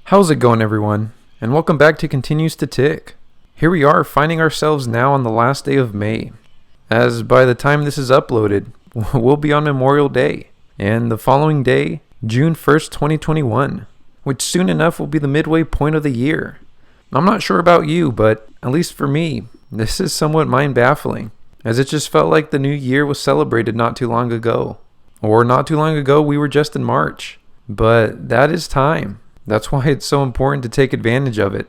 How's it going, everyone? And welcome back to Continues to Tick. Here we are, finding ourselves now on the last day of May. As by the time this is uploaded, we'll be on Memorial Day. And the following day, June 1st, 2021, which soon enough will be the midway point of the year. I'm not sure about you, but at least for me, this is somewhat mind-baffling, as it just felt like the new year was celebrated not too long ago. Or not too long ago, we were just in March. But that is time. That's why it's so important to take advantage of it,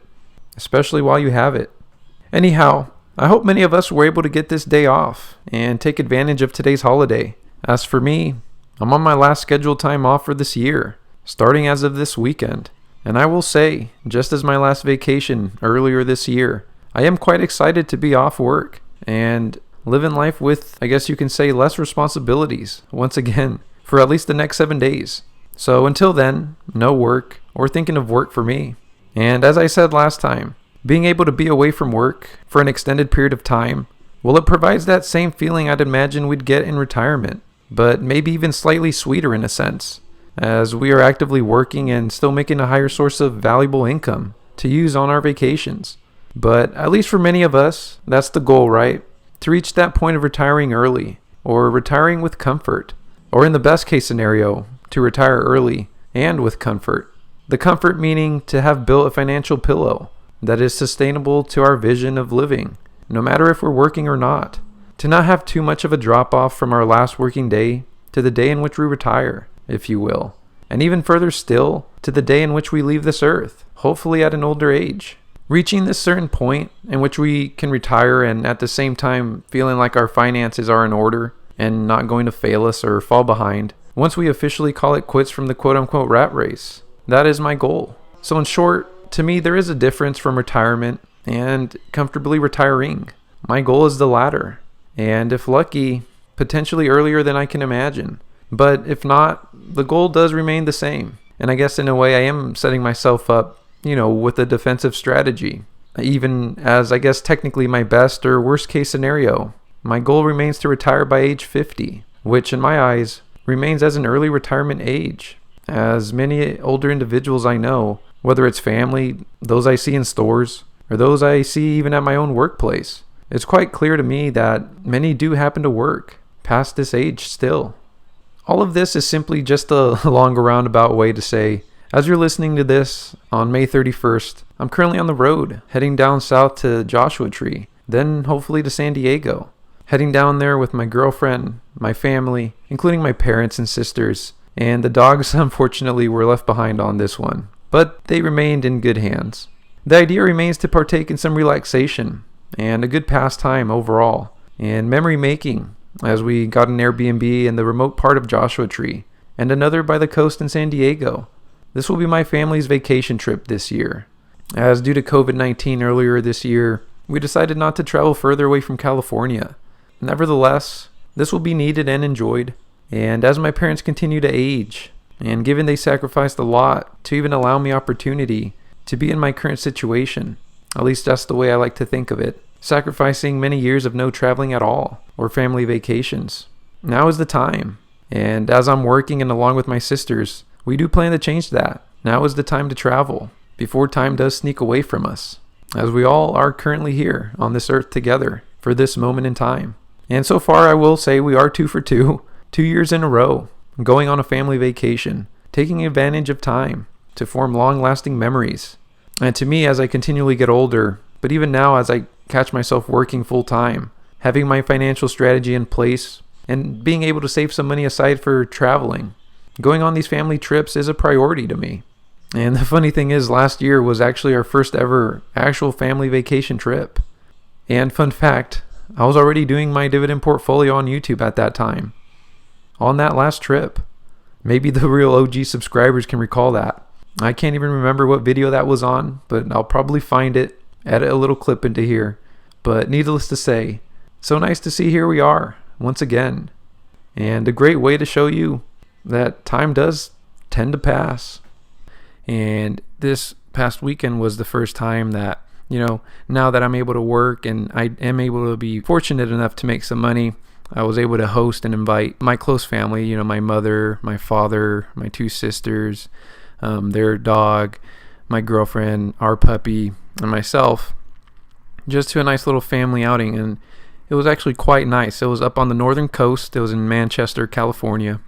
especially while you have it. Anyhow, I hope many of us were able to get this day off and take advantage of today's holiday. As for me, I'm on my last scheduled time off for this year, starting as of this weekend. And I will say, just as my last vacation earlier this year, I am quite excited to be off work and living life with, I guess you can say, less responsibilities once again for at least the next 7 days. So until then, no work or thinking of work for me. And as I said last time, being able to be away from work for an extended period of time, well, it provides that same feeling I'd imagine we'd get in retirement, but maybe even slightly sweeter in a sense, as we are actively working and still making a higher source of valuable income to use on our vacations. But at least for many of us, that's the goal, right? To reach that point of retiring early, or retiring with comfort, or in the best case scenario, to retire early and with comfort. The comfort meaning to have built a financial pillow that is sustainable to our vision of living, no matter if we're working or not. To not have too much of a drop off from our last working day to the day in which we retire, if you will. And even further still, to the day in which we leave this earth, hopefully at an older age. Reaching this certain point in which we can retire and at the same time feeling like our finances are in order and not going to fail us or fall behind once we officially call it quits from the quote-unquote rat race. That is my goal. So in short, to me there is a difference from retirement and comfortably retiring. My goal is the latter, and if lucky, potentially earlier than I can imagine. But if not, the goal does remain the same. And I guess in a way I am setting myself up, with a defensive strategy. Even as I guess technically my best or worst case scenario, my goal remains to retire by age 50, which in my eyes remains as an early retirement age, as many older individuals I know, whether it's family, those I see in stores, or those I see even at my own workplace, it's quite clear to me that many do happen to work past this age still. All of this is simply just a long roundabout way to say, as you're listening to this on May 31st, I'm currently on the road, heading down south to Joshua Tree, then hopefully to San Diego. Heading down there with my girlfriend, my family, including my parents and sisters, and the dogs unfortunately were left behind on this one, but they remained in good hands. The idea remains to partake in some relaxation and a good pastime overall, and memory making as we got an Airbnb in the remote part of Joshua Tree and another by the coast in San Diego. This will be my family's vacation trip this year, as due to COVID-19 earlier this year, we decided not to travel further away from California. Nevertheless, this will be needed and enjoyed, and as my parents continue to age, and given they sacrificed a lot to even allow me opportunity to be in my current situation, at least that's the way I like to think of it, sacrificing many years of no traveling at all, or family vacations. Now is the time, and as I'm working and along with my sisters, we do plan to change that. Now is the time to travel, before time does sneak away from us, as we all are currently here on this earth together for this moment in time. And so far, I will say we are 2 for 2, 2 years in a row, going on a family vacation, taking advantage of time to form long-lasting memories. And to me, as I continually get older, but even now as I catch myself working full-time, having my financial strategy in place, and being able to save some money aside for traveling, going on these family trips is a priority to me. And the funny thing is, last year was actually our first ever actual family vacation trip. And fun fact, I was already doing my dividend portfolio on YouTube at that time, on that last trip. Maybe the real OG subscribers can recall that. I can't even remember what video that was on, but I'll probably find it, edit a little clip into here. But needless to say, so nice to see here we are, once again. And a great way to show you that time does tend to pass. And this past weekend was the first time that now that I'm able to work and I am able to be fortunate enough to make some money, I was able to host and invite my close family, my mother, my father, my 2 sisters, their dog, my girlfriend, our puppy, and myself just to a nice little family outing, and it was actually quite nice. It was up on the northern coast. It was in Manchester, California.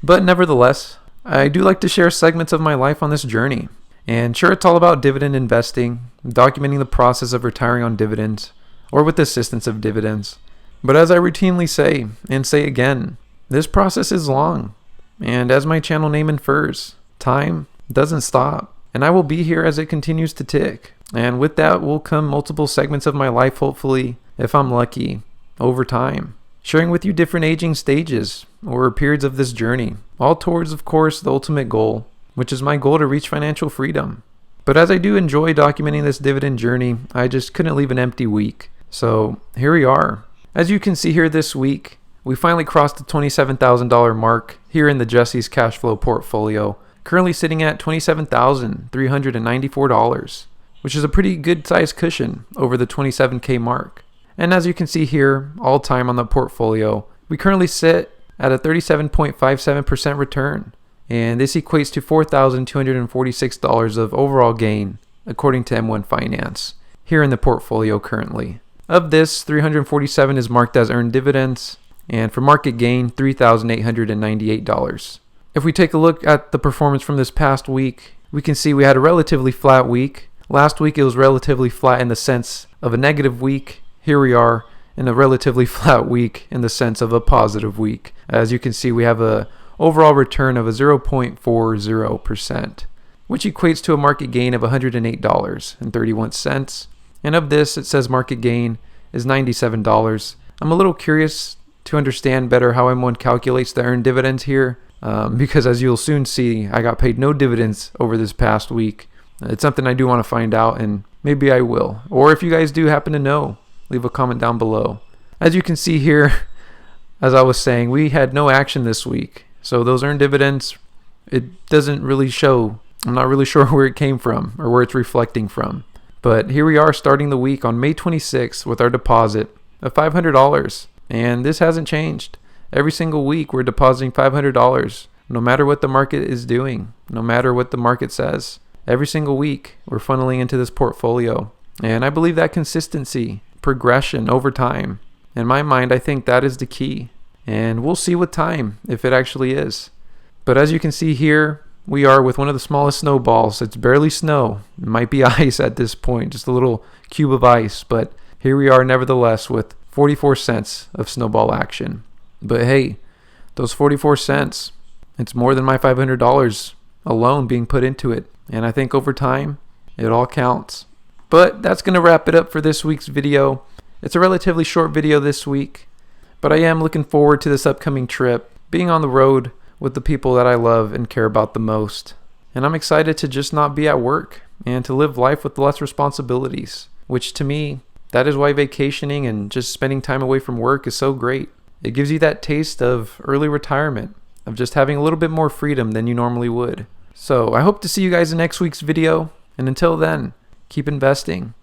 But nevertheless, I do like to share segments of my life on this journey. And sure, it's all about dividend investing, documenting the process of retiring on dividends, or with the assistance of dividends. But as I routinely say, and say again, this process is long. And as my channel name infers, time doesn't stop. And I will be here as it continues to tick. And with that will come multiple segments of my life, hopefully, if I'm lucky, over time. Sharing with you different aging stages or periods of this journey, all towards, of course, the ultimate goal, which is my goal to reach financial freedom. But as I do enjoy documenting this dividend journey, I just couldn't leave an empty week. So here we are. As you can see here this week, we finally crossed the $27,000 mark here in the Jesse's cash flow portfolio, currently sitting at $27,394, which is a pretty good sized cushion over the 27K mark. And as you can see here, all time on the portfolio, we currently sit at a 37.57% return. And this equates to $4,246 of overall gain, according to M1 Finance, here in the portfolio currently. Of this, $347 is marked as earned dividends, and for market gain, $3,898. If we take a look at the performance from this past week, we can see we had a relatively flat week. Last week it was relatively flat in the sense of a negative week. Here we are in a relatively flat week in the sense of a positive week. As you can see, we have a overall return of a 0.40%, which equates to a market gain of $108.31. And of this, it says market gain is $97. I'm a little curious to understand better how M1 calculates the earned dividends here, because as you'll soon see, I got paid no dividends over this past week. It's something I do want to find out, and maybe I will. Or if you guys do happen to know, leave a comment down below. As you can see here, as I was saying, we had no action this week. So those earned dividends, it doesn't really show. I'm not really sure where it came from or where it's reflecting from. But here we are starting the week on May 26th with our deposit of $500. And this hasn't changed. Every single week we're depositing $500, no matter what the market is doing, no matter what the market says. Every single week we're funneling into this portfolio. And I believe that consistency, progression over time, in my mind, I think that is the key. And we'll see with time if it actually is. But as you can see here, we are with one of the smallest snowballs. It's barely snow. It might be ice at this point, just a little cube of ice. But here we are nevertheless with 44 cents of snowball action. But hey, those 44 cents, it's more than my $500 alone being put into it. And I think over time, it all counts. But that's going to wrap it up for this week's video. It's a relatively short video this week, but I am looking forward to this upcoming trip, being on the road with the people that I love and care about the most. And I'm excited to just not be at work and to live life with less responsibilities, which to me, that is why vacationing and just spending time away from work is so great. It gives you that taste of early retirement, of just having a little bit more freedom than you normally would. So I hope to see you guys in next week's video, and until then, keep investing.